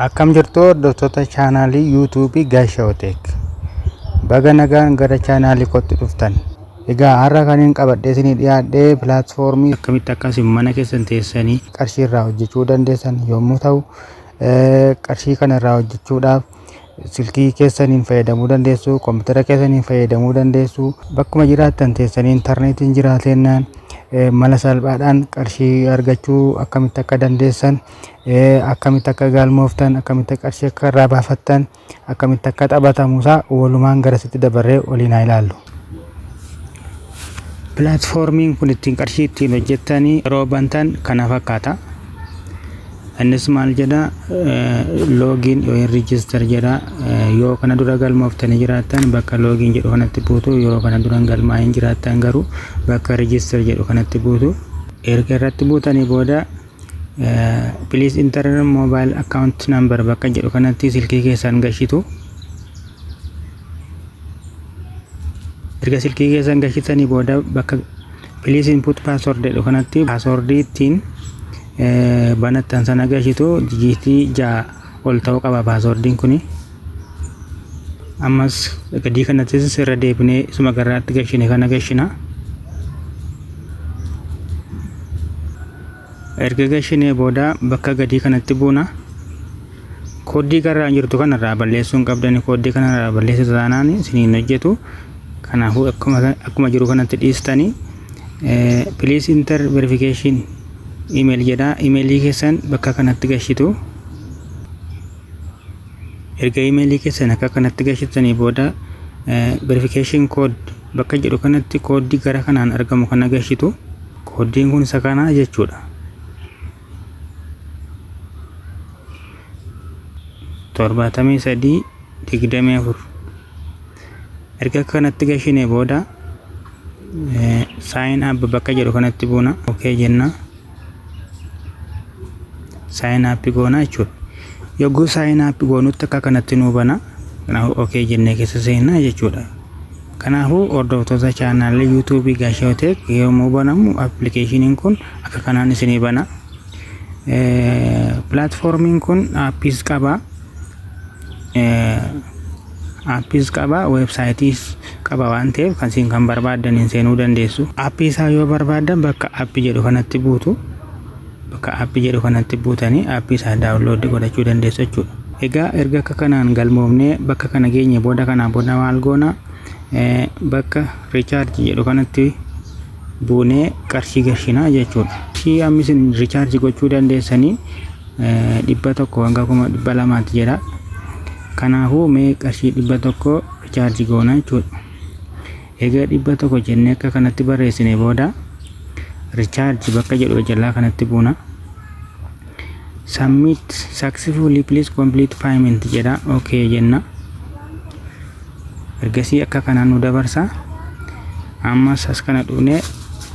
Akkam jirtu hordoftoota chaanaalii YouTube Gaashoo Tech. Baga nagaan gara chaanaalii kootti dhuftan. Egaa har'a kan qabadhee isinii dhiyaadhee pilaatfoormii akkamitti akkasiin mana keessan teessanii qarshii irraa hojjechuu dandeessan yommuu ta'u, qarshii kana irraa hojjechuudhaaf silkii keessaniin fayyadamuu dandeessu, kompiitara keessaniin fayyadamuu dandeessu. Bakkuma jiraattan teessanii intarneetiin jiraatennaan mala salphaadhaan qarshii argachuu akkamitti akka dandeessan, akkamitti akka galmooftan, akkamitti qarshii akka irraa baafattan, akkamitti akka taphatamuusaa walumaan garasitti dabarree waliin haa ilaallu. Pilaatfoormiin kun ittiin qarshii ittiin hojjettanii yeroo bantan kana fakkaata. Innis maal jedha, loogiin yookiin riijistar jedha. Yoo kana dura galmooftanii jiraattan bakka loogiin jedhu kanatti buutu, yeroo kana dura galmaa'in jiraattan garuu bakka riijistar jedhu kanatti buutu. Erga irratti buutanii booda please enter mobile account number bakka jedhu kanatti silkii keessan gashitu. Erga silkii keessan gashitanii booda bakka please input password jedhu kanatti passwordii ittiin banattan sana gashitu. Dijiitii 6 ol ta'uu qaba passwordiin kuni. Ammas gadii kanatti irra deebinee isuma garaatti gashine kana gashina. Erga gashine booda bakka gadii kanatti buuna. Kooddii garaan jirtu kanarraa balleessuun qabdani. Kooddii kanarraa balleessitu taanaan isiniin hojjetu. Kanaafuu akkuma jiru kanatti dhiistanii please enter verification email jedha. Emailii keessan bakka kanatti gashitu. Erga emailii keessan akka kanatti gashitanii booda verification code bakka jedhu kanatti kooddii gara kanaan argamu kana gashitu. Kooddiin kun isa kana jechuudha. 7324. Erga kanatti gashine booda sign up bakka jedhu kanatti buuna. Okay jenna. Sign up goona jechuudha. Yogguu sign up goonutti akka kanatti nuu bana. Kanaafuu okay jennee keessa seenna jechuudha. Kanaafuu hordoftoota chaanaalii YouTube Gaashoo Tech yommuu banamu appilikeeshiniin kun akka kanaan isinii bana. Pilaatfoormiin kun aappis qaba. Aappis qaba, weebsaayitiis qaba waan ta'eef kan isin kan barbaadaniin seenuu dandeessu. Aappii isaa yoo barbaadan bakka aappii jedhu kanatti buutu. Bakka aappii jedhu kanatti buutanii aappii isaa daawunlood godhachuu dandeessu jechuudha. Egaa erga akka kanaan galmoofnee bakka kana geenye booda kanaan booda maal goona, bakka riichaarjii jedhu kanatti buunee qarshii gashina jechuudha. Qarshii amma isin riichaarjii gochuu dandeessanii 100 hanga 200 jedha. Kanaafuu mee qarshii 100 riichaarjii goona jechuudha. Egaa 100 jennee akka kanatti barreessine booda riichaarjii bakka jedhu jalaa kanatti buuna. Submit successfully please complete payment jedha. Okay jenna. Ergasii akka kanaan nu dabarsa. Ammas as kana dhuunee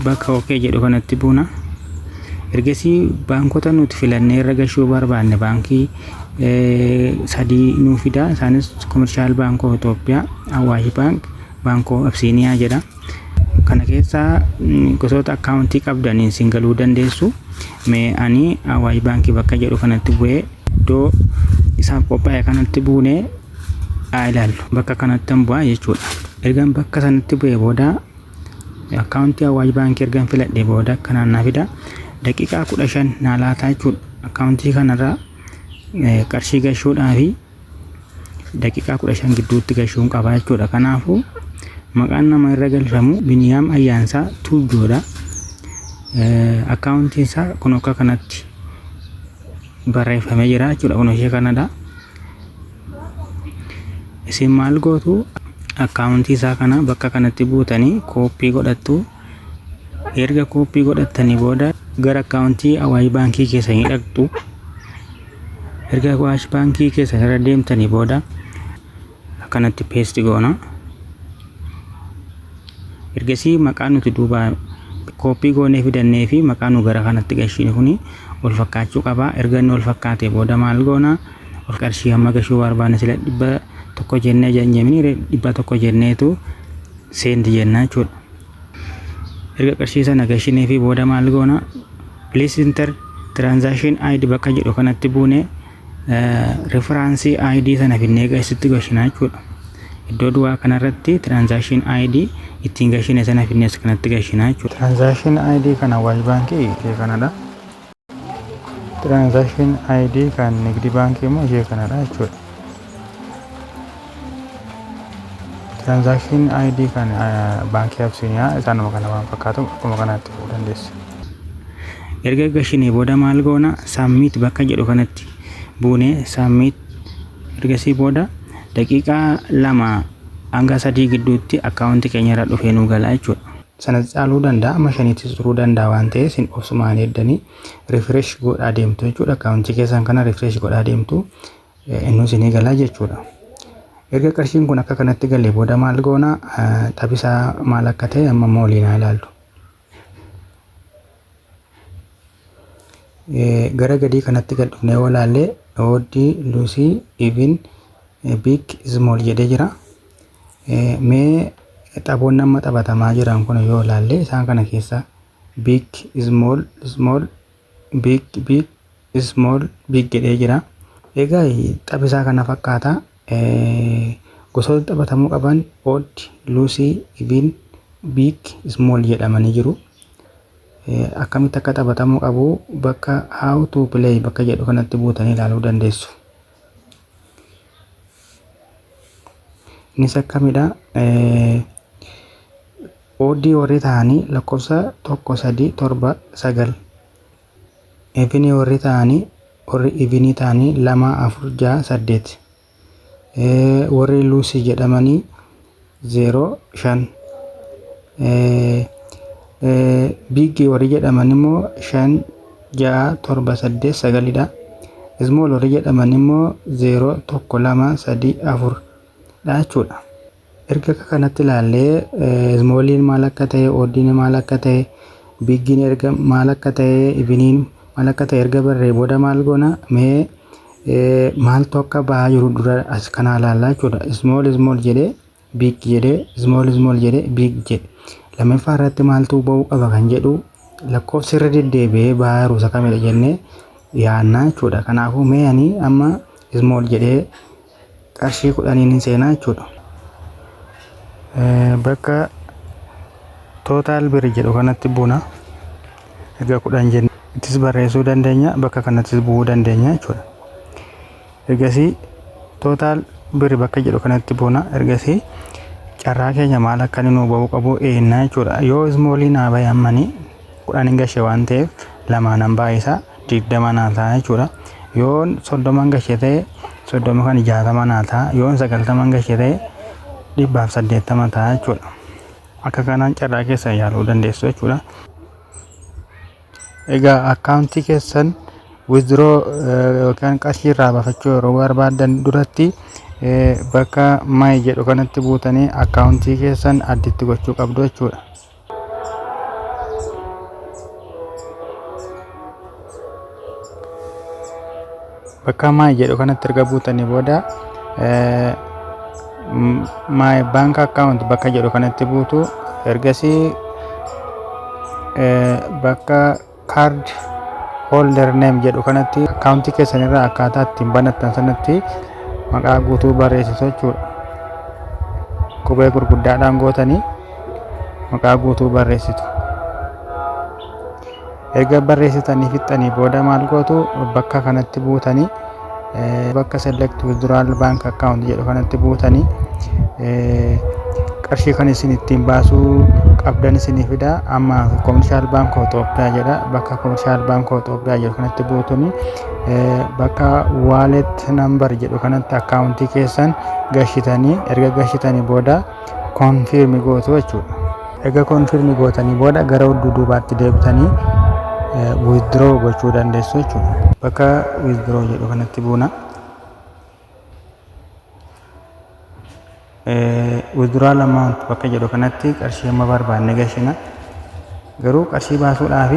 bakka okay jedhu kanatti buuna. Ergasii baankota nuti filannee irra gashuu barbaanne baankii 3 nuu fida. Isaanis Commercial Bank of Ethiopia, Awaash Bank, Bank of Abyssinia jedha. Kana keessaa gosoota akkaawuntii qabdaniin isin galuu dandeessu. Mee ani Awaash Bank bakka jedhu kanatti bu'ee iddoo isaaf qophaa'e kanatti buunee ilaallu. Bakka kanatti bu'aa jechuudha. Ergan bakka sanatti bu'ee booda akkaawuntii Awaash Bank ergan filadhee booda kanaan na fida. Daqiiqaa 15 na laata jechuudha. Akkaawuntii kanarraa qarshii gashuudhaa fi daqiiqaa 15 gidduutti gashuun qaba jechuudha. Kanaafuu maqaan nama irra galfamu Biniyaam Ayyaansaa Tuujoodha. Akkaawuntiin isaa kun akka kanatti barreeffamee jira jechuudha. Kun ishee kanadha. Isin maal gootu, akkaawuntii isaa kana bakka kanatti buutanii kooppii godhattu. Erga kooppii godhattanii booda gara akkaawuntii Awaash Baankii keessanii dhaqxu. Erga Awaash Baankii keessa irra deemtanii booda akkanatti peesti goona. Ergasii maqaan nuti duuba kooppii goonee fidannee fi maqaan nu gara kanatti gashine kuni wal fakkaachuu qaba. Erga inni wal fakkaate booda maal goona, ol qarshii hamma gashuu barbaanne sila 100 jennee jennee 100 jenneetu seend jenna jechuudha. Erga qarshii sana gashinee fi booda maal goona, please enter transaction ID bakka jedhu kanatti buune reference ID sana finnee keessatti gashinaa jechuudha. Iddoo duwwaa kanarratti transaction ID ittiin gashine sana finnee kanatti gashinaa jechuudha. Transaction ID kana Awaash baankii ishee kanadha. Transaction ID kan Nigdi baankii immoo ishee kanadha jechuudha. Transaction ID kan baankii Absiiniyaa isaanuma kana waan fakkaatu akkuma kanaatti fuudhuu dandeessu. Erga gashinee booda maal goona? Submit bakka jedhu kanatti buunee submit ergasii booda daqiiqaa 2 hanga 3 gidduutti akkaawuntii keenya irra dhufee nu gala jechuudha. Sana caaluu danda'a amma 5 turuu danda'a waan ta'eef isin obsumaan eeddanii refresh godhaa deemtu jechuudha. Akkaawuntii keessan kana refresh godhaa deemtu inni isinii gala jechuudha. Erga qarshiin kun akka kanatti galee booda maal goona? Taphisaa maal akka ta'e amma mooliinaa ilaallu. Gara gadii kanatti gad dhufnee yoo ilaalle oddii luusii even big small jedhee jira. Mee taphoonni amma taphatamaa jiran kun yoo ilaalle isaan kana keessa big small small big big small big jedhee jira. Egaa taphisaa kana fakkaata. Gosoota taphatamuu qaban odd luusii even big small jedhamanii jiru. Akkamitti akka taphatamuu qabu bakka how to play bakka jedhu kanatti buutanii ilaaluu dandeessu. Innis akkamidha? Oddii warri ta'anii lakkoofsa 1 3 7 9 evenii warri ta'anii warri evenii ta'anii 2 4 6 8 warri luusii jedhamanii 0 5 big warri jedhaman immoo 5 6 7 8 9 dha. Small warri jedhaman immoo 0 1 2 3 4 dha jechuudha. Erga kanatti ilaallee smallin maal akka ta'e, oddiin maal akka ta'e, bigin erga maal akka ta'e, eveniin maal akka ta'e erga barree booda maal goona? Mee maaltu akka ba'aa jiru dura as kana ilaallaa jechuudha. Small jedhee big jedhee small jedhee big jedhe. Lammaffaa irratti maaltu ba'uu qaba kan jedhu lakkoofsi irra deddeebi'ee ba'aa jiru isa kamidha jennee yaannaa jechuudha. Kanaafuu mee ani amma small jedhee qarshii 10 seenaa jechuudha. Bakka total bir jedhu kanatti buuna. Erga 10 jenne ittis barreessuu dandeenya, bakka kanattis bu'uu dandeenya jechuudha. Ergasii total bir bakka jedhu kanatti buuna. Ergasii carraa keenya maal akka inni nu ba'uu qabu eennaa jechuudha. Yoo smallii naa bahe ammanii 10 gashe waan ta'eef lamaan hambaa isaa 20 naa ta'a jechuudha. Yoo 30 gashe ta'e 30 kan 60 naa ta'a. Yoo 90 gashe ta'e 180 ta'a jechuudha. Akka kanaan carraa keessa yaaluu dandeessu jechuudha. Egaa akkaawuntii keessan withdraw yookaan qarshii irraa baafachuu yeroo barbaadan duratti bakka my jedhu kanatti buutanii akkaawuntii keessan additti gochuu qabdu jechuudha. Bakka my jedhu kanatti erga buutanii booda my bank account bakka jedhu kanatti buutu. Ergasii bakka card holder name jedhu kanatti akkaawuntii keessan irraa akkaataa ittiin banattan sanatti maqaa guutuu barreessitu jechuudha. Qubee gurguddaadhaan gootanii maqaa guutuu barreessitu. Erga barreessitanii fixxanii booda maal gootu? Bakka kanatti buutanii bakka select withdrawal bank account jedhu kanatti buutanii qarshii kan isin ittiin baasuu qabdan isinii fida. Amma commercial bank Itoophiyaa jedha. Bakka commercial bank Itoophiyaa jedhu kanatti buutanii bakka wallet number jedhu kanatti akkaawuntii keessan gashitanii erga gashitanii booda confirm gootu jechuudha. Erga confirm gootanii booda gara duubaatti deebitanii withdraw gochuu dandeessu jechuudha. Bakka withdraw jedhu kanatti buuna. Withdrawal amount bakka jedhu kanatti qarshii amma barbaanne gashina. Garuu qarshii baasuudhaaf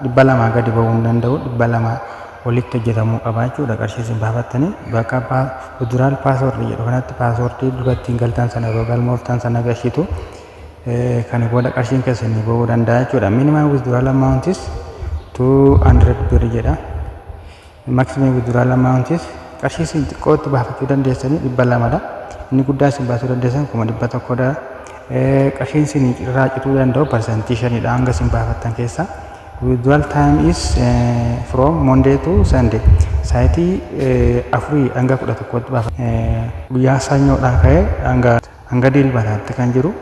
200 gadi ba'uu hin danda'u. 200 walitti hojjetamuu qaba jechuudha. Qarshii isin baafattanii bakka withdrawal password jedhu kanatti passwordii durattiin galtan sana yeroo galmooftan sana gashitu. Kan booda qarshiin keessanii ba'uu danda'a jechuudha. Minimum withdrawal amount is 200 bir jedha. maximum withdrawal amount is qarshii isin xiqqootti baafachuu dandeessanii 200dha. Inni guddaa isin baasuu dandeessan 100 qarshiin isin irraa cituu danda'u percentii 5dha hanga isin baafattan keessa. Withdrawal time is from Monday to Sunday. Saayitii 4 hanga 11tti baafatu. Guyyaa sanyoodhaa ka'ee hanga dilbataatti kan jiru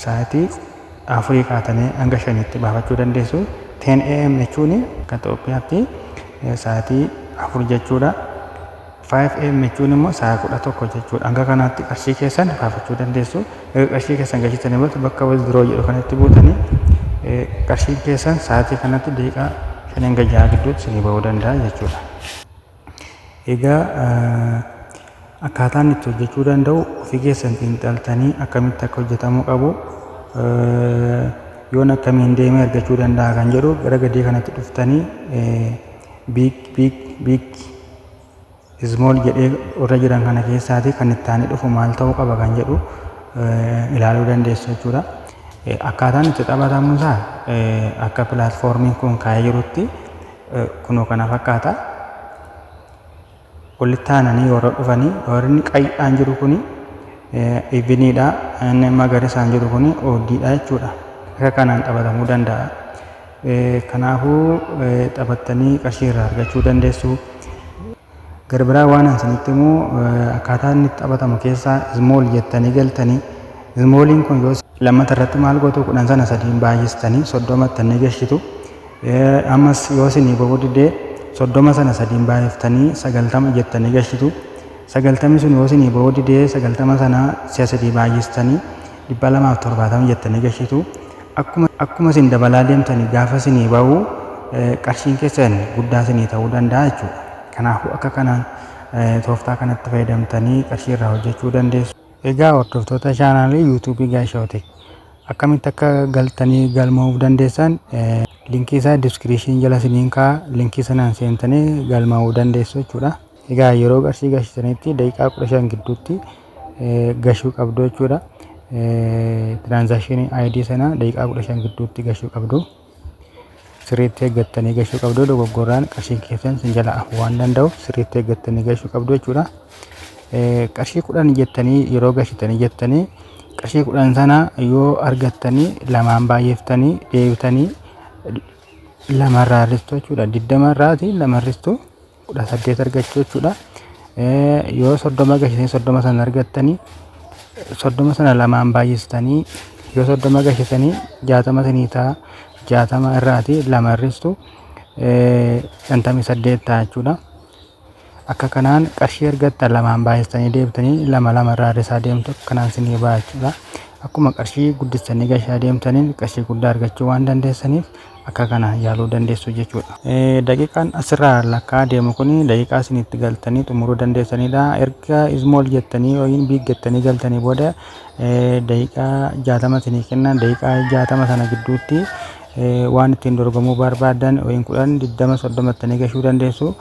saayitii 4 kaatanii hanga 5tti baafachuu dandeessu. 10 am jechuun akka Itoophiyaatti saayitii 4 jechuudha. 5 am jechuun immoo sa'aa 11 jechuudha. Hanga kanaatti qarshii keessan baafachuu dandeessu. Qarshii keessan galchitanii booda bakka withdraw jedhu kanatti buutanii qarshiin keessan sa'aatii kanatti daqiiqaa 5 hanga 6 gidduutti isinii bahuu danda'a jechuudha. Egaa akkaataan itti hojjechuu danda'u ofii keessan xiinxaltanii akkamitti akka hojjetamuu qabu yoon akkamiin deemee argachuu danda'a kan jedhu gara gadii kanatti dhuftanii big small jedhee warra jiran kana keessaatii kan itti aanee dhufu maal ta'uu qaba kan jedhu ilaaluu dandeessu jechuudha. Akkaataan itti taphatamu isaa akka pilaatfoormiin kun kaa'ee jirutti kunoo kana fakkaata. Walitti aananii yeroo dhufanii warri qayyidhaan jiru kuni ibiniidha, inni magariisaan jiru kuni ooddiidha jechuudha. Akka kanaan taphatamuu danda'a. Kanaafuu taphattanii qarshii irraa argachuu dandeessu. Gara biraa waan isinitti immoo akkaataan inni taphatamu keessaa small jettanii galtanii smalliin kun yoo lammata irratti maal gootu 10 sana 3 baay'istanii 30tti ni gashitu. Ammas yoo isinii bahuu didee 30 sana 3 baay'iftanii 90 jettanii gashitu. 90 sun yoo isinii bahuu didee 90 sana 3 baay'istanii 270 jettanii gashitu. Akkuma isin dabalaa deemtanii gaafa isinii bahu qarshiin keessan guddaa isinii ta'uu danda'a jechuudha. Kanaafuu akka kanaan tooftaa kanatti fayyadamtanii qarshii irraa hojjechuu dandeessu. Egaa hordoftoota chaanaalii YouTube Gaashaaw Tech akkamitti akka galtanii galmaa'uu dandeessan linkii isaa description jala isiniin kaa'a. Linkii sanaan seentanii galmaa'uu dandeessu jechuudha. Egaa yeroo qarshii gashitanitti daqiiqaa 15 gidduutti gashuu qabdu jechuudha. Transaction ID sana daqiiqaa 15 gidduutti gashuu qabdu. Sirriitti eeggattanii gashuu qabdu. Dogoggoraan qarshii keessan sin jala hafuu waan danda'uuf sirriitti eeggattanii gashuu qabdu jechuudha. Qarshii 10 jettanii yeroo gashitanii jettanii qarshii 10 sana yoo argattanii lamaan baay'eeftanii deebitanii lamarraa ristu jechuudha. 20 irraati lama ristu 18 argachuu jechuudha. Yoo 30 gashitanii 30 sana argattanii 30 sana lamaan baay'istanii yoo 30 gashitanii 60 sinii ta'a. 60 irraati lama ristu 58 ta'a jechuudha. Akka kanaan qarshii argattan lamaan baay'istanii deebitanii lama irraa risaa deemtu kanaan sinii ba'a jechuudha. Akkuma qarshii guddistanii gashaa deemtaniin qarshii guddaa argachuu waan dandeessaniif akka kanaan yaaluu dandeessu jechuudha. Daqiiqaan asirraa lakkaa deemu kun daqiiqaa isinitti galtanii xumuruu dandeessanidha. Erga small jettanii yookiin big jettanii galtanii booda daqiiqaa 60 isinii kennan. Daqiiqaa 60 sana gidduutti waan ittiin dorgomuu barbaadan yookiin 10, 20, 30 jettanii gashuu dandeessu.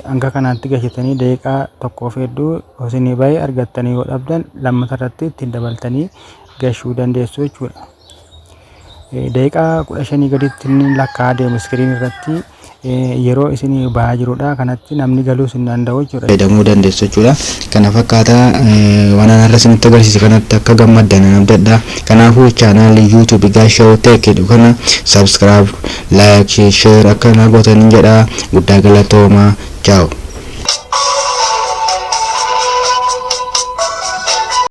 Hanga kanaatti gashitanii daqiiqaa tokkoof hedduu isinii baay'ee argattanii yoo dhabdan lammata irratti ittiin dabaltanii gashuu dandeessu jechuudha. Daqiiqaa 15 gaditti inni lakkaa deemu iskiriin irratti yeroo isinii bahaa jirudha. Kanatti namni galuu hin danda'u jechuudha. Fayyadamuu dandeessu jechuudha. Kana fakkaata waan anarra isinitti agarsiise kanatti akka gammaddan abdadha. Kanaafuu chaanaalii YouTube Gaashaaw Tech jedhu kana subscribe, like, share akka na gootan jedha. Guddaa galatoomaa. Ciao.